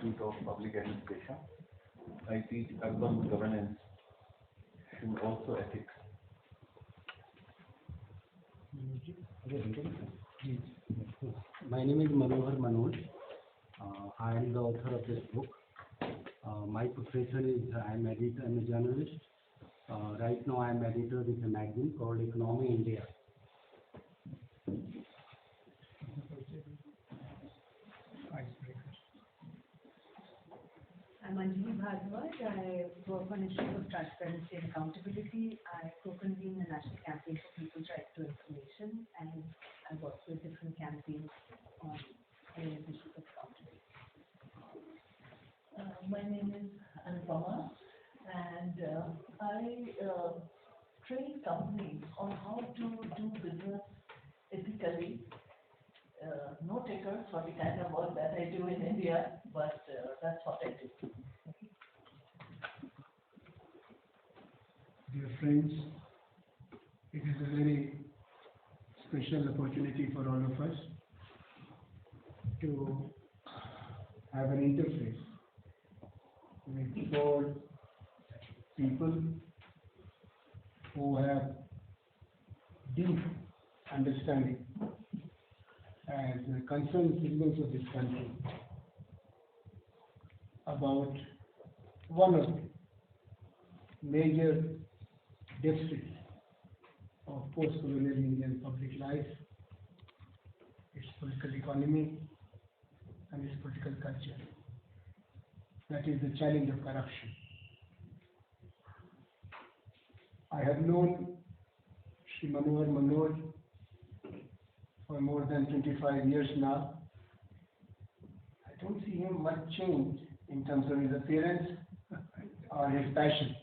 Institute of Public Administration. I teach urban governance and also ethics. My name is Manohar Manoj. I am the author of this book. My profession is I am editor and a journalist. Right now I am editor with a magazine called Economy India. I'm Anjali Bhardwaj. I work on issues of transparency and accountability. I co-convene the National Campaign for People's Right to Information, and I work with different campaigns on various issues of accountability. My name is Anupama, and I train companies on how to do business ethically. No takers for the kind of work that I do in India, but that's what I do. Dear friends, it is a very special opportunity for all of us to have an interface with four people who have deep understanding as concerned citizens of this country about one of the major deficits of post-colonial Indian public life, its political economy and its political culture. That is the challenge of corruption. I have known Shri Manohar Manoj for more than 25 years now. I don't see him much change in terms of his appearance or his passion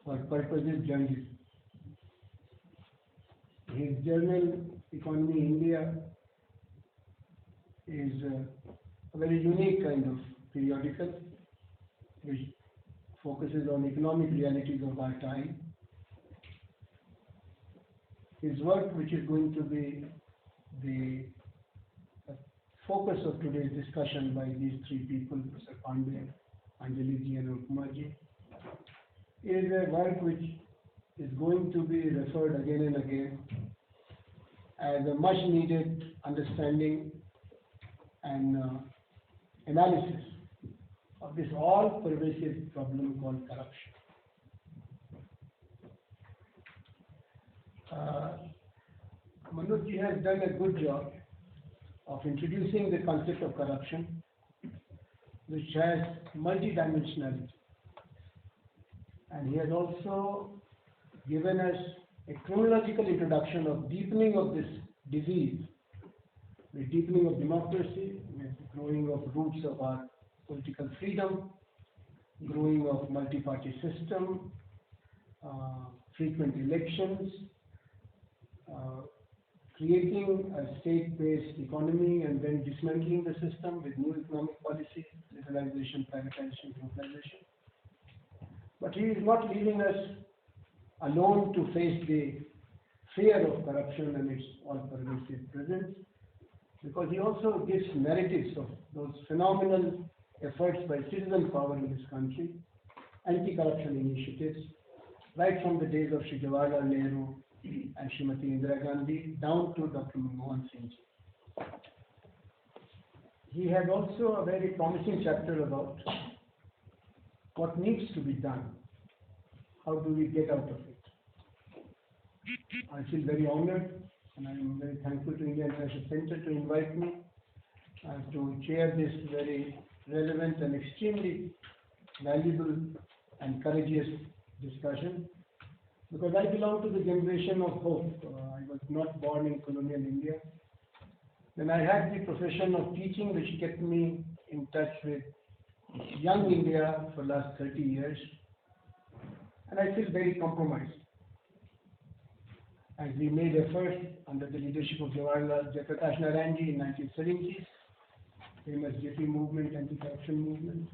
for purposive journalism. His journal, Economy India, is a very unique kind of periodical which focuses on economic realities of our time. His work, which is going to be the focus of today's discussion by these three people, Mr. Pandey, Anjali ji and Anupama ji, is a work which is going to be referred again and again as a much needed understanding and analysis of this all-pervasive problem called corruption. Manoj ji has done a good job of introducing the concept of corruption, which has multidimensionality. And he has also given us a chronological introduction of deepening of this disease, the deepening of democracy, with the growing of roots of our political freedom, growing of multi-party system, frequent elections, creating a state-based economy and then dismantling the system with new economic policies, liberalization, privatization, globalization. But he is not leaving us alone to face the fear of corruption and its all-pervasive presence, because he also gives narratives of those phenomenal efforts by citizen power in this country, anti-corruption initiatives, right from the days of Shri Jawaharlal Nehru and Srimati Indira Gandhi down to Dr. Manohar Singh. He has also a very promising chapter about what needs to be done. How do we get out of it? I feel very honored and I am very thankful to India International Center to invite me to chair this very relevant and extremely valuable and courageous discussion, because I belong to the generation of hope. I was not born in colonial India. Then I had the profession of teaching, which kept me in touch with young India for the last 30 years. And I feel very compromised. As we made efforts under the leadership of Jawaharlal Jayaprakash Narayanji in 1970s, famous JP movement, anti-corruption movement,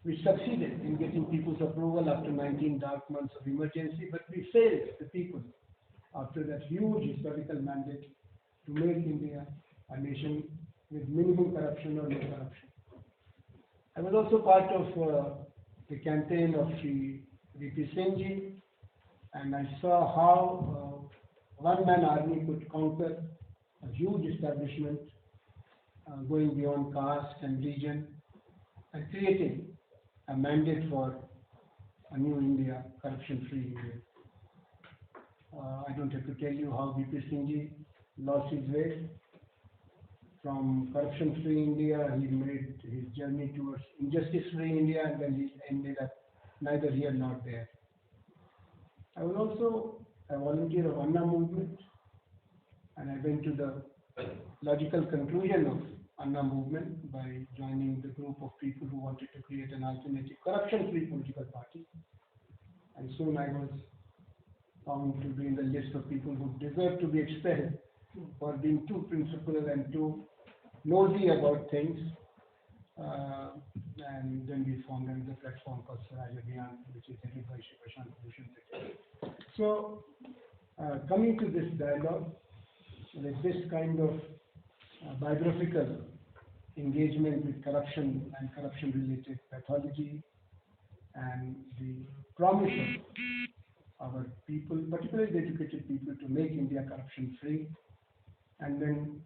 we succeeded in getting people's approval after 19 dark months of emergency, but we failed the people after that huge historical mandate to make India a nation with minimum corruption or no corruption. I was also part of the campaign of Shri VP Singh ji, and I saw how one-man army could conquer a huge establishment going beyond caste and region and creating a mandate for a new India, corruption-free India. I don't have to tell you how VP Singh ji lost his way. From corruption-free India, he made his journey towards injustice-free India, and then he ended up neither here nor there. I was also a volunteer of Anna movement, and I went to the logical conclusion of Anna movement by joining the group of people who wanted to create an alternative corruption-free political party. And soon I was found to be in the list of people who deserve to be expelled for being too principled and too nosy about things. And then we formed another platform called ABHIYAN, which is headed by Shri Prashant Bhushan. So, coming to this dialogue, with this kind of biographical engagement with corruption and corruption-related pathology, and the promise of our people, particularly the educated people, to make India corruption-free, and then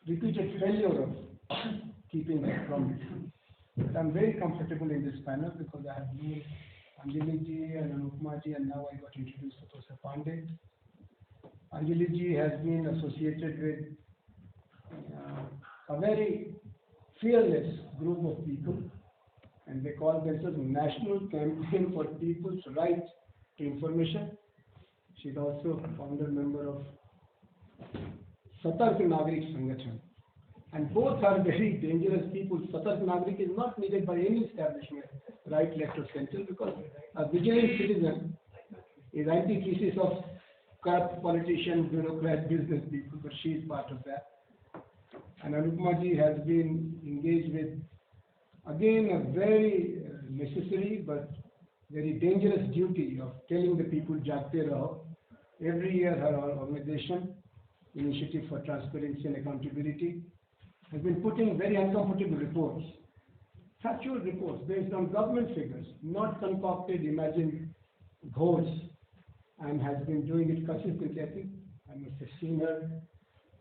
repeated failure of keeping that promise. But I'm very comfortable in this panel because I have known Anjali ji and Anupama ji, and now I got introduced to Professor Pandey. Anjali ji has been associated with a very fearless group of people, and they call themselves National Campaign for People's Right to Information. She is also founder member of Satark Nagrik SANGTHAN. And both are very dangerous people. Satark Nagrik is not needed by any establishment, right, left or center, because a vigilant citizen is antithesis of corrupt politician, bureaucrat, business people, but she is part of that. And Anupama ji has been engaged with, again, a very necessary but very dangerous duty of telling the people Jagte Raho. Every year her organization, Initiative for Transparency and Accountability, has been putting very uncomfortable reports, factual reports based on government figures, not concocted, imagined ghosts, and has been doing it consistently. I think I must have seen her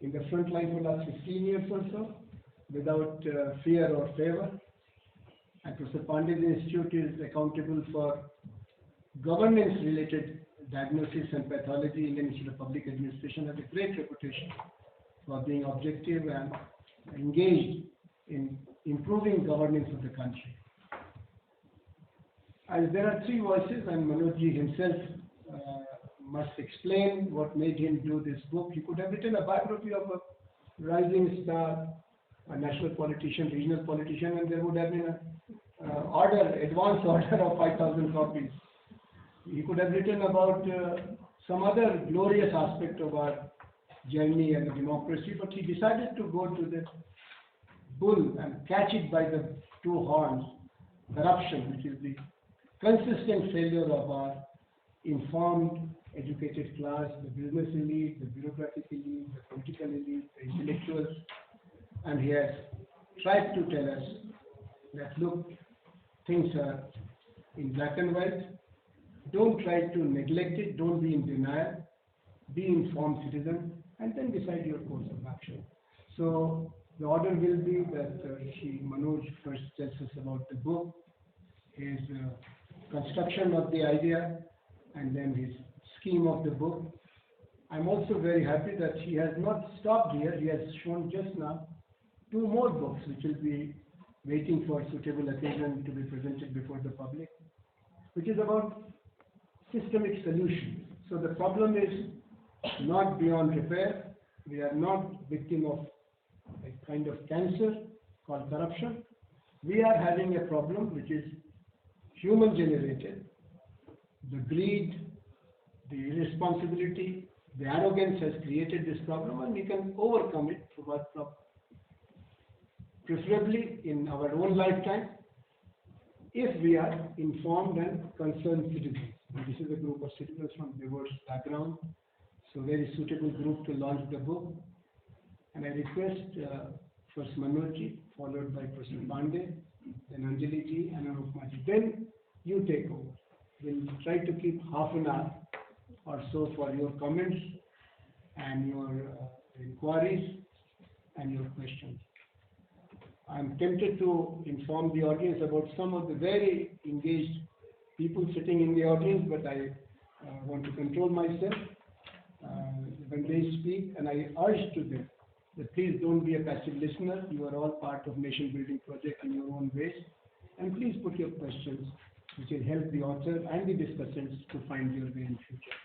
in the front line for the last 15 years or so, without fear or favor. And Professor Pandey's institute is accountable for governance-related diagnosis and pathology. Indian Institute of Public Administration has a great reputation for being objective and engaged in improving governance of the country. As there are three voices, and Manoj ji himself must explain what made him do this book. He could have written a biography of a rising star, a national politician, regional politician, and there would have been an advance order of 5,000 copies. He could have written about some other glorious aspect of our journey and democracy, but he decided to go to the bull and catch it by the two horns, corruption, which is the consistent failure of our informed, educated class, the business elite, the bureaucratic elite, the political elite, the intellectuals, and he has tried to tell us that, look, things are in black and white. Don't try to neglect it, don't be in denial, be informed citizen, and then decide your course of action. So the order will be that Manoj first tells us about the book, his construction of the idea, and then his scheme of the book. I'm also very happy that he has not stopped here. He has shown just now 2 more books which will be waiting for suitable occasion to be presented before the public, which is about systemic solution. So the problem is not beyond repair. We are not victim of a kind of cancer called corruption. We are having a problem which is human generated. The greed, the irresponsibility, the arrogance has created this problem, and we can overcome it preferably in our own lifetime if we are informed and concerned citizens. And this is a group of citizens from diverse background, so very suitable group to launch the book. And I request first Manoj ji, followed by Professor Pandey, then Anjali ji and Anupma ji. Then you take over. We'll try to keep half an hour or so for your comments and your inquiries and your questions. I'm tempted to inform the audience about some of the very engaged people sitting in the audience, but I want to control myself when they speak, and I urge to them that please don't be a passive listener. You are all part of nation building project in your own ways, and please put your questions, which will help the author and the discussants to find your way in future.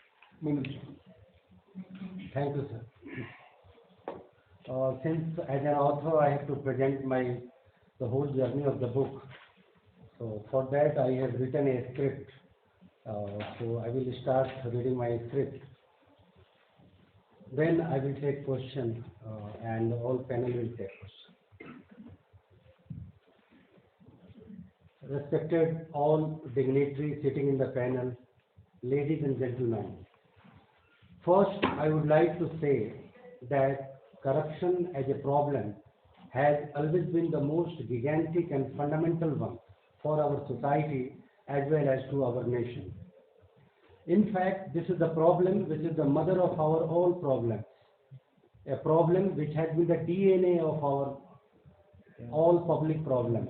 Manoj. Thank you, sir. Since as an author I have to present the whole journey of the book, so for that I have written a script. So I will start reading my script. Then I will take questions and all panel will take questions. Respected all dignitaries sitting in the panel, ladies and gentlemen. First, I would like to say that corruption as a problem has always been the most gigantic and fundamental one for our society as well as to our nation. In fact, this is the problem which is the mother of our all problems, a problem which has been the DNA of our all public problems,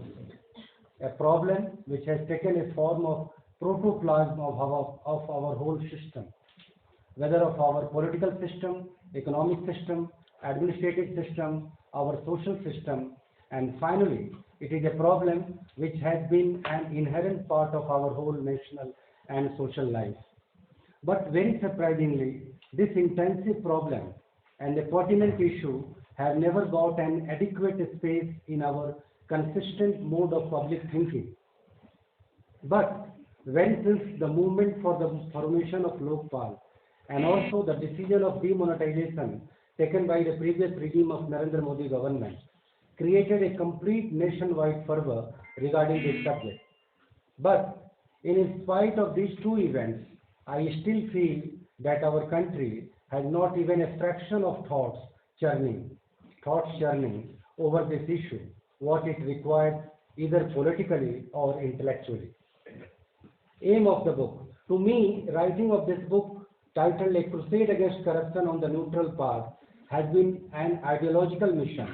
a problem which has taken a form of protoplasm of our whole system, whether of our political system, economic system, administrative system, our social system, and finally, it is a problem which has been an inherent part of our whole national and social life. But very surprisingly, this intensive problem and the pertinent issue have never got an adequate space in our consistent mode of public thinking. But when since the movement for the formation of Lokpal and also the decision of demonetization taken by the previous regime of Narendra Modi government created a complete nationwide fervor regarding this subject. But in spite of these two events, I still feel that our country has not even a fraction of thoughts churning over this issue, what it requires either politically or intellectually. Aim of the book. To me, writing of this book titled A Crusade Against Corruption on the Neutral Path has been an ideological mission,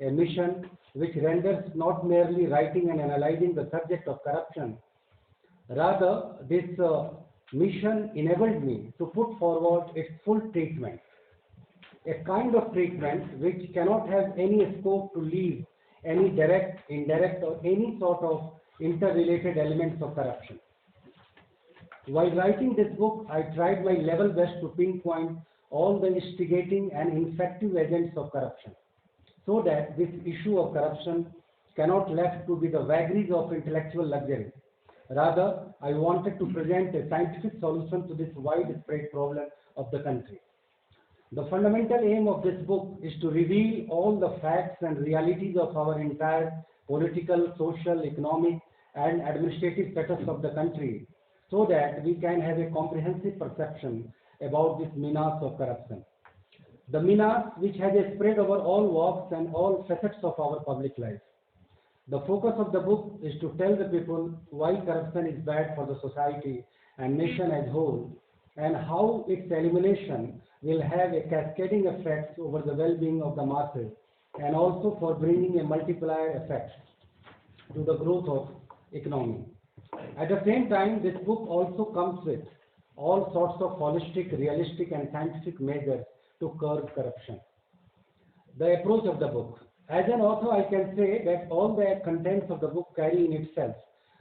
a mission which renders not merely writing and analyzing the subject of corruption. Rather, this mission enabled me to put forward its full treatment, a kind of treatment which cannot have any scope to leave any direct, indirect, or any sort of interrelated elements of corruption. While writing this book, I tried my level best to pinpoint all the instigating and infective agents of corruption, so that this issue of corruption cannot left to be the vagaries of intellectual luxury. Rather, I wanted to present a scientific solution to this widespread problem of the country. The fundamental aim of this book is to reveal all the facts and realities of our entire political, social, economic, and administrative status of the country, so that we can have a comprehensive perception about this menace of corruption. The menace which has a spread over all walks and all facets of our public life. The focus of the book is to tell the people why corruption is bad for the society and nation as whole, and how its elimination will have a cascading effect over the well-being of the masses, and also for bringing a multiplier effect to the growth of economy. At the same time, this book also comes with all sorts of holistic, realistic, and scientific measures to curb corruption. The approach of the book. As an author, I can say that all the contents of the book carry in itself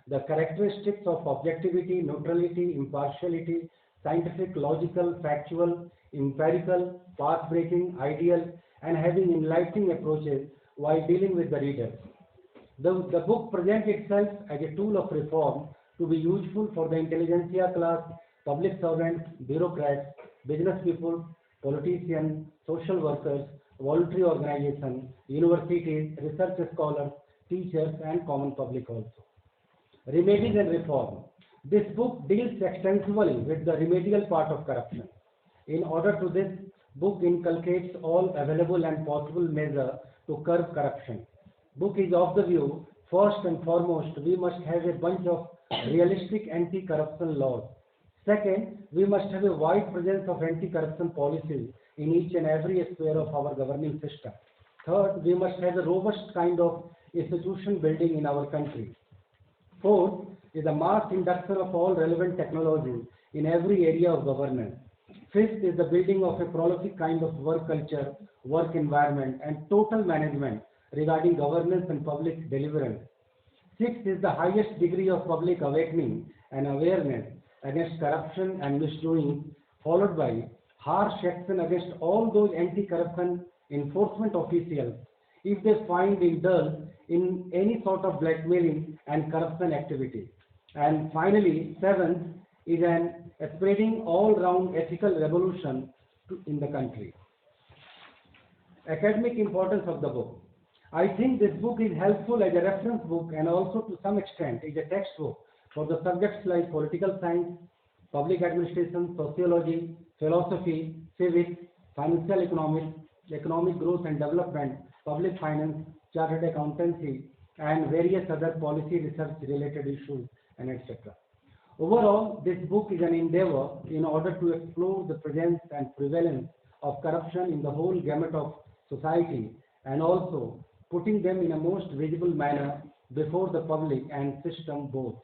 the characteristics of objectivity, neutrality, impartiality, scientific, logical, factual, empirical, path-breaking, ideal, and having enlightening approaches while dealing with the reader. The book presents itself as a tool of reform to be useful for the intelligentsia class, public servants, bureaucrats, business people, politicians, social workers, voluntary organizations, universities, research scholars, teachers, and common public also. Remedies and reform. This book deals extensively with the remedial part of corruption. In order to this book inculcates all available and possible measures to curb corruption. Book is of the view First and foremost, we must have a bunch of realistic anti-corruption laws. Second, we must have a wide presence of anti-corruption policies in each and every sphere of our governing system. Third, we must have a robust kind of institution building in our country. Fourth is the mass induction of all relevant technologies in every area of governance. Fifth is the building of a prolific kind of work culture, work environment, and total management regarding governance and public deliverance. Sixth is the highest degree of public awakening and awareness against corruption and misdoing, followed by harsh action against all those anti-corruption enforcement officials if they find indulged in any sort of blackmailing and corruption activity. And finally, seventh is an spreading all-round ethical revolution in the country. Academic importance of the book. I think this book is helpful as a reference book and also to some extent is a textbook for the subjects like political science, public administration, sociology, philosophy, civics, financial economics, economic growth and development, public finance, chartered accountancy, and various other policy research related issues and etc. Overall, this book is an endeavor in order to explore the presence and prevalence of corruption in the whole gamut of society and also putting them in a most visible manner before the public and system both.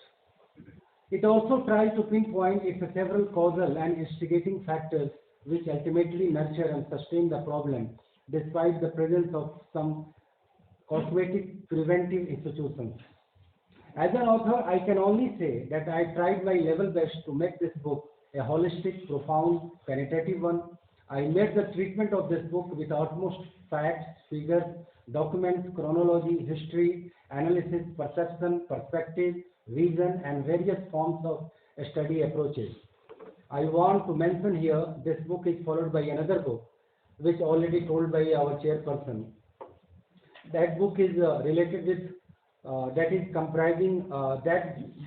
It also tries to pinpoint its several causal and instigating factors which ultimately nurture and sustain the problem despite the presence of some cosmetic preventive institutions. As an author, I can only say that I tried my level best to make this book a holistic, profound, penetrative one. I made the treatment of this book with utmost facts, figures, documents, chronology, history, analysis, perception, perspective, vision, and various forms of study approaches. I want to mention here this book is followed by another book, which already told by our chairperson. That book is related with that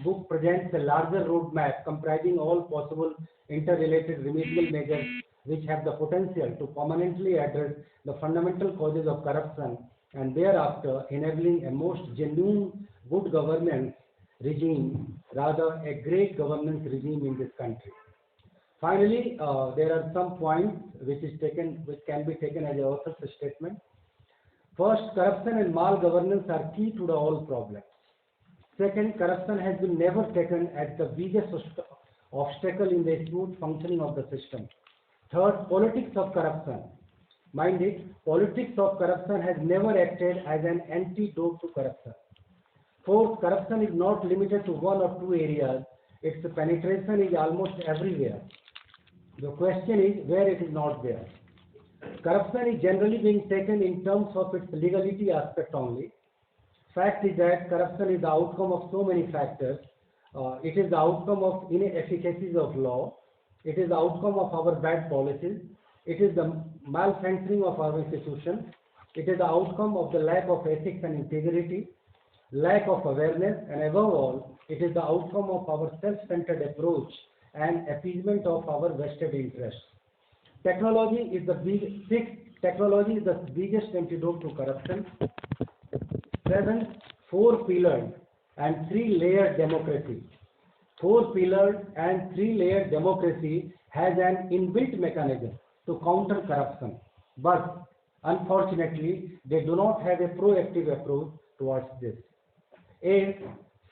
book presents a larger roadmap comprising all possible interrelated remedial measures which have the potential to permanently address the fundamental causes of corruption and thereafter enabling a most genuine good governance regime, rather a great governance regime in this country. Finally, there are some points which can be taken as an author's statement. First, corruption and malgovernance are key to all problems. Second, corruption has been never taken as the biggest obstacle in the smooth functioning of the system. Third, politics of corruption. Mind it, politics of corruption has never acted as an antidote to corruption. Fourth, corruption is not limited to one or two areas. Its penetration is almost everywhere. The question is where it is not there. Corruption is generally being taken in terms of its legality aspect only. Fact is that corruption is the outcome of so many factors. It is the outcome of inefficacies of law. It is the outcome of our bad policies. It is the malfunctioning of our institutions. It is the outcome of the lack of ethics and integrity, lack of awareness, and above all, it is the outcome of our self-centered approach and appeasement of our vested interests. Technology is the biggest antidote to corruption. Seventh, four-pillared and three-layered democracy. Four-pillared and three-layered democracy has an inbuilt mechanism to counter corruption, but unfortunately, they do not have a proactive approach towards this. Eighth,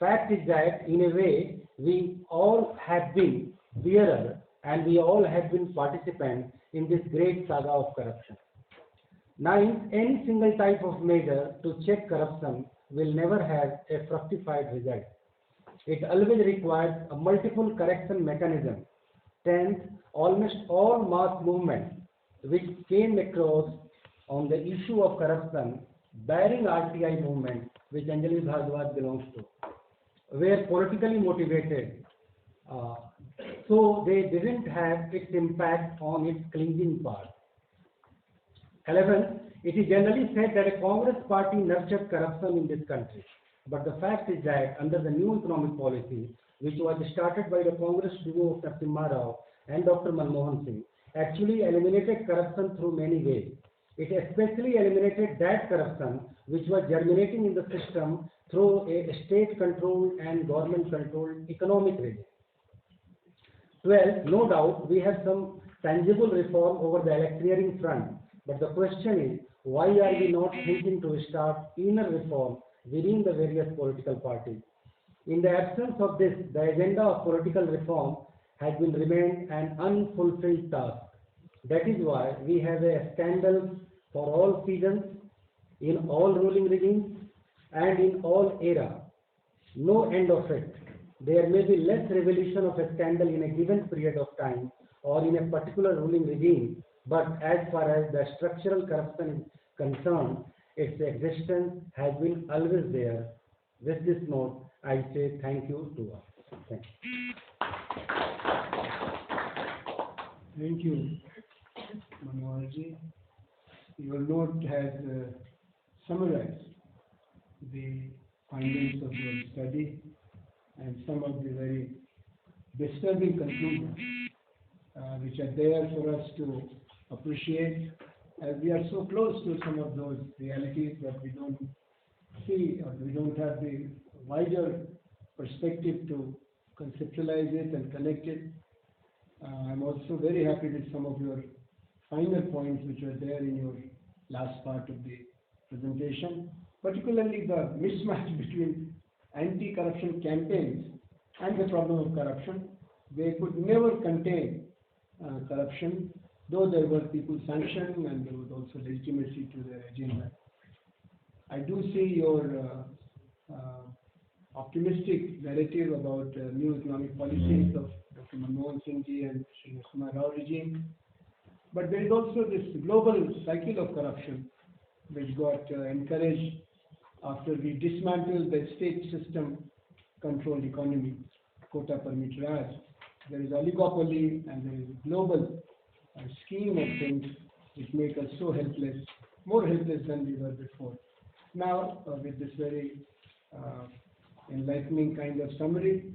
fact is that in a way, we all have been bearer and we all have been participants in this great saga of corruption. Ninth, any single type of measure to check corruption will never have a fructified result. It always requires a multiple correction mechanism. Tenth, almost all mass movements which came across on the issue of corruption, barring RTI movement, which Anjali Bhardwaj belongs to, were politically motivated. So they didn't have its impact on its cleansing part. 11th, it is generally said that a Congress party nurtured corruption in this country. But the fact is that under the new economic policy, which was started by the Congress duo of Narasimha Rao and Dr. Manmohan Singh, actually eliminated corruption through many ways. It especially eliminated that corruption which was germinating in the system through a state-controlled and government-controlled economic regime. 12. No doubt we have some tangible reform over the electioneering front, but the question is, why are we not thinking to start inner reform within the various political parties? In the absence of this, the agenda of political reform has been remained an unfulfilled task. That is why we have a scandal for all seasons, in all ruling regimes, and in all era. No end of it. There may be less revolution of a scandal in a given period of time or in a particular ruling regime, but as far as the structural corruption is concerned, its existence has been always there. With this note, I say thank you to all. Thank you. Thank you, Manoharji. Your note has summarized the findings of your study and some of the very disturbing conclusions which are there for us to appreciate, as we are so close to some of those realities that we don't see or we don't have the wider perspective to conceptualize it and connect it. I'm also very happy with some of your final points which were there in your last part of the presentation, particularly the mismatch between anti-corruption campaigns and the problem of corruption. They could never contain corruption, though there were people sanctioned and there was also legitimacy to their agenda. I do see your optimistic narrative about new economic policies of Dr. Manmohan Singh ji and Sri Narasimha Rao regime. But there is also this global cycle of corruption which got encouraged after we dismantled the state system controlled economy, quota permit Raj. There is oligopoly and there is a global scheme of things which make us so helpless, more helpless than we were before. Now, with this very enlightening kind of summary,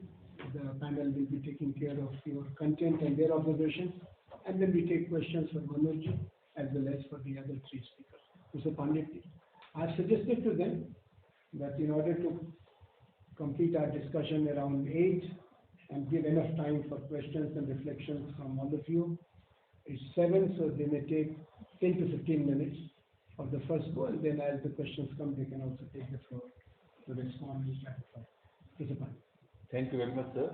the panel will be taking care of your content and their observations, and then we take questions for Manoj as well as for the other three speakers. Mr. Pandit, I suggested to them that in order to complete our discussion around 8 and give enough time for questions and reflections from all of you, it's 7, so they may take 10 to 15 minutes of the first go, and then as the questions come, they can also take the floor to respond and clarify. Mr. Pandit. Thank you very much, sir.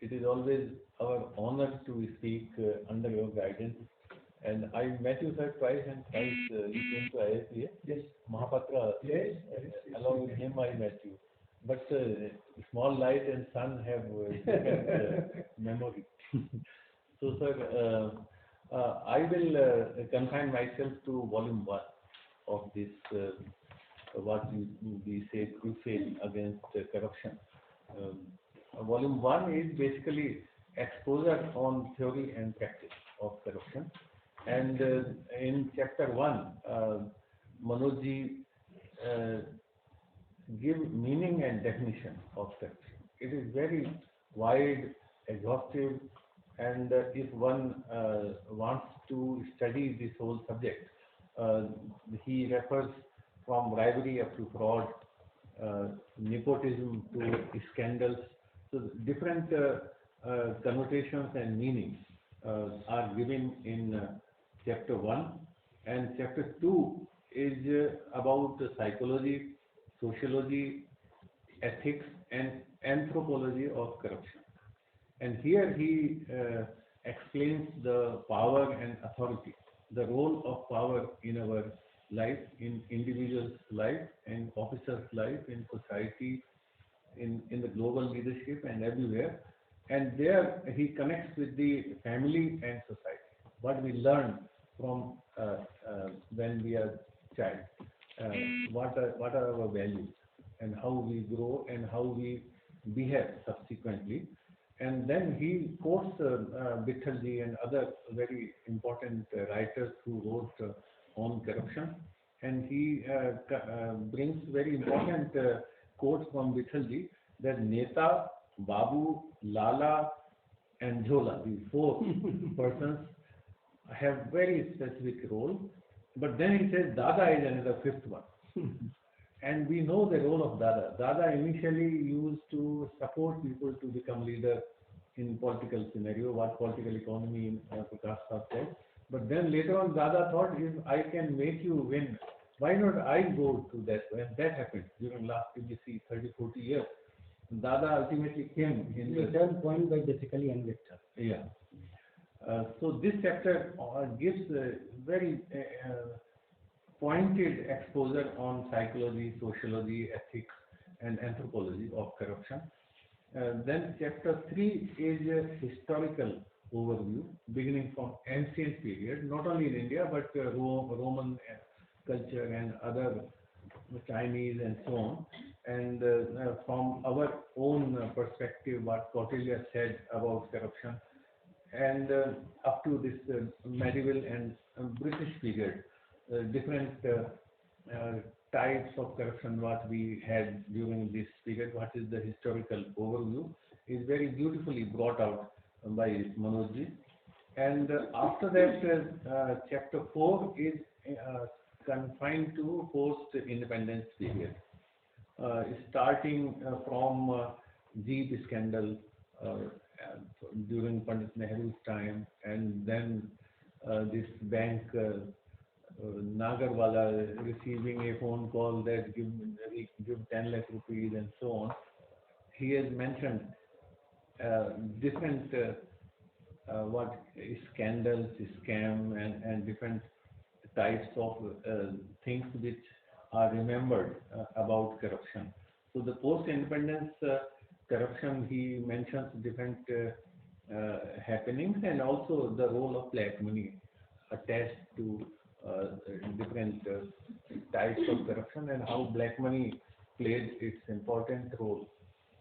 It is always our honor to speak under your guidance. And I met you, sir, twice, and twice you came to ISBA. Yes. Mahapatra, Yes. along with him I met you. But small light and sun have different memory. So, sir, I will confine myself to volume 1 of this, what we say, crusade against corruption. Volume 1 is basically exposure on theory and practice of corruption. And in chapter 1, Manoj ji give meaning and definition of corruption. It is very wide, exhaustive, and if one wants to study this whole subject, he refers from bribery up to fraud, nepotism to scandals. So different connotations and meanings are given in chapter 1, and chapter 2 is about psychology, sociology, ethics, and anthropology of corruption. And here he explains the power and authority, the role of power in our life, in individual's life, in officer's life, in society, in the global leadership and everywhere. And there he connects with the family and society. What we learn from when we are child, what are our values and how we grow and how we behave subsequently. And then he quotes Vithalji and other very important writers who wrote on corruption. And he brings very important quotes from Vithalji that Neta, Babu, Lala, and Jhola, these 4 persons, have very specific role. But then he says Dada is another fifth one. And we know the role of Dada. Dada initially used to support people to become leader in political scenario, what political economy Prakash Sahab said. But then later on, Dada thought, if I can make you win, why not I go to that? When that happened during last, you see, 30, 40 years, Dada ultimately came in the Turn point by basically and vector. yeah. So this chapter gives a very pointed exposure on psychology, sociology, ethics, and anthropology of corruption. Then chapter 3 is a historical overview, beginning from ancient period, not only in India, but Roman culture and other Chinese and so on. And from our own perspective, what Kautilya said about corruption, and up to this medieval and British period, different types of corruption what we had during this period, what is the historical overview, is very beautifully brought out by Manojji. And after that, chapter 4 is confined to post-independence period, starting from Jeep scandal during Pandit Nehru's time, and then this bank Nagarwala receiving a phone call that give 10 lakh rupees and so on. He has mentioned different what scandals, scam, and different types of things which are remembered about corruption. So the post-independence corruption, he mentions different happenings, and also the role of black money attached to different types of corruption, and how black money played its important role.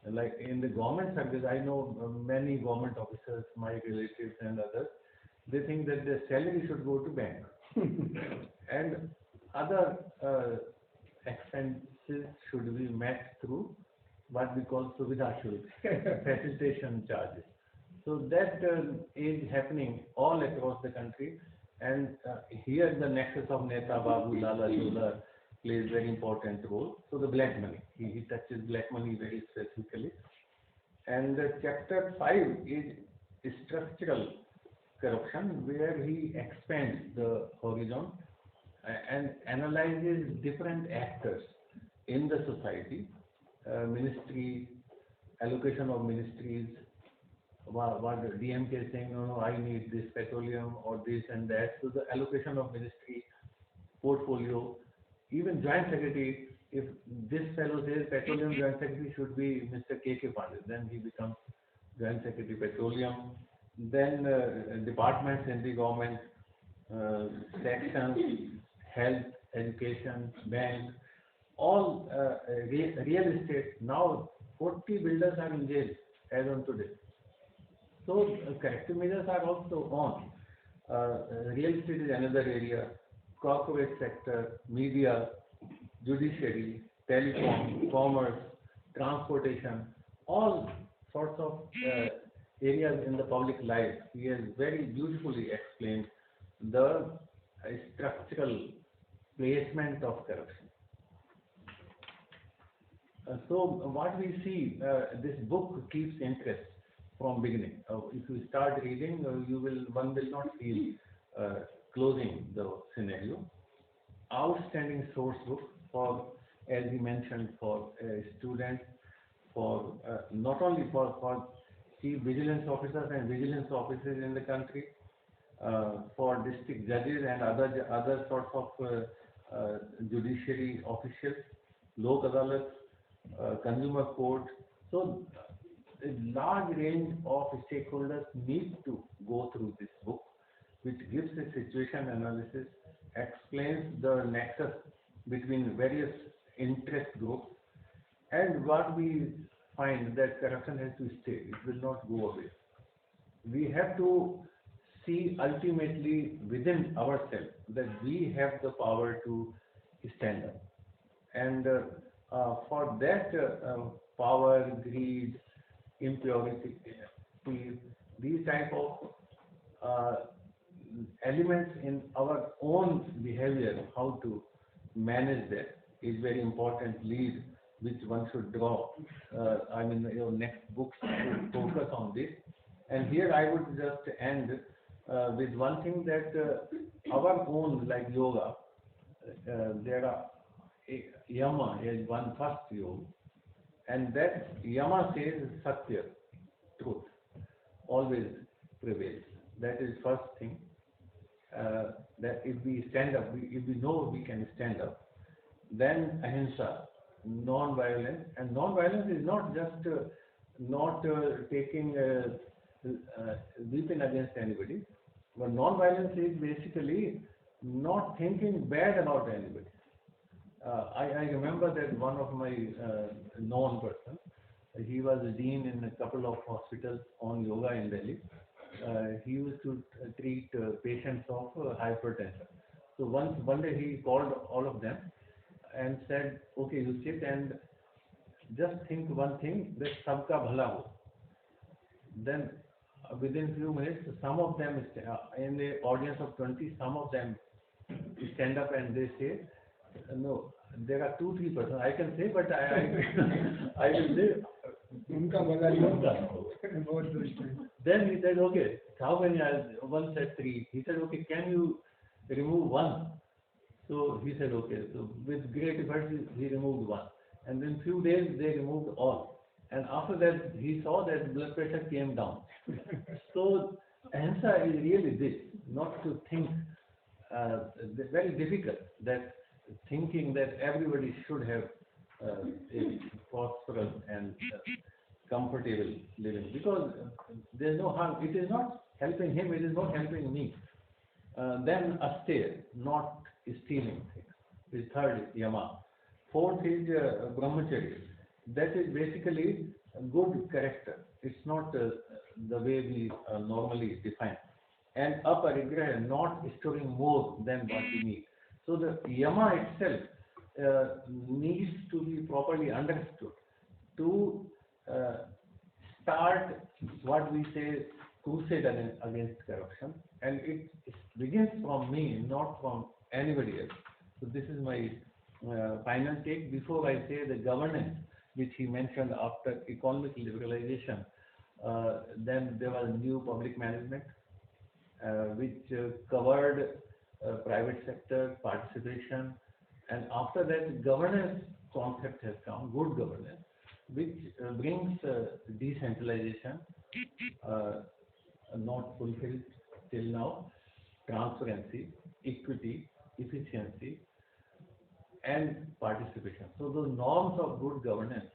Like in the government service, I know many government officers, my relatives and others, they think that their salary should go to bank and other expenses should be met through what we call suvidha shulk, facilitation charges. So that is happening all across the country, and here the nexus of Neta, Babu, Lala, Jola plays very important role. So the black money, he touches black money very specifically. And chapter 5 is structural corruption, where he expands the horizon and analyzes different actors in the society, ministry, allocation of ministries, what DMK is saying, no, I need this petroleum or this and that. So the allocation of ministry, portfolio, even joint secretary, if this fellow says petroleum joint secretary should be Mr. K.K. Pandit, then he becomes joint secretary petroleum. Then departments in the government, sections, health, education, bank, all real estate. Now 40 builders are in jail as on today. So corrective measures are also on. Real estate is another area, corporate sector, media, judiciary, telecom, commerce, transportation, all sorts of areas in the public life. He has very beautifully explained the structural placement of corruption. So what we see, this book keeps interest from beginning. If you start reading, one will not feel closing the scenario. Outstanding source book for, as he mentioned, for students, for not only for chief vigilance officers and vigilance officers in the country, for district judges and other sorts of judiciary officials, lok adalats, consumer court. So a large range of stakeholders need to go through this book, which gives a situation analysis, explains the nexus between various interest groups, and what we find that corruption has to stay, it will not go away. We have to see ultimately within ourselves that we have the power to stand up, and for that power, greed, impurity, these type of elements in our own behavior, how to manage that is very important lead which one should draw. I mean, your next books should focus on this. And here I would just end with one thing that our own, like yoga, there are yama is one first yoga, and that yama says Satya, truth, always prevails. That is first thing. That if we stand up, if we know we can stand up, then ahimsa, non-violence, and non-violence is not just not taking weapon against anybody, but non-violence is basically not thinking bad about anybody. I remember that one of my known person, he was a dean in a couple of hospitals on yoga in Delhi. He used to treat patients of hypertension. So one day he called all of them and said, okay, you sit and just think one thing, that sabka bhala ho. Then within few minutes, some of them, in the audience of 20, some of them stand up and they say, no, there are 2-3 persons, I can say, but I will say, Unka bhala nahi hota. then he said, okay, how many? One said 3. He said, okay, can you remove 1? So he said, okay. So with great effort, he removed 1. And in few days, they removed all. And after that, he saw that blood pressure came down. So answer is really this, not to think, very difficult, that thinking that everybody should have a prosperous and comfortable living, because there is no harm. It is not helping him, it is not helping me. Then austere, not stealing things, is third yama. Fourth is brahmacharya. That is basically a good character. It's not the way we normally define. And aparigraha, not storing more than what we need. So the yama itself needs to be properly understood to start what we say crusade against corruption, and it begins from me, not from anybody else. So this is my final take. Before I say the governance, which he mentioned after economic liberalization, then there was new public management, which covered private sector participation, and after that governance concept has come, good governance, which brings decentralization, not fulfilled till now, transparency, equity, efficiency, and participation. So those norms of good governance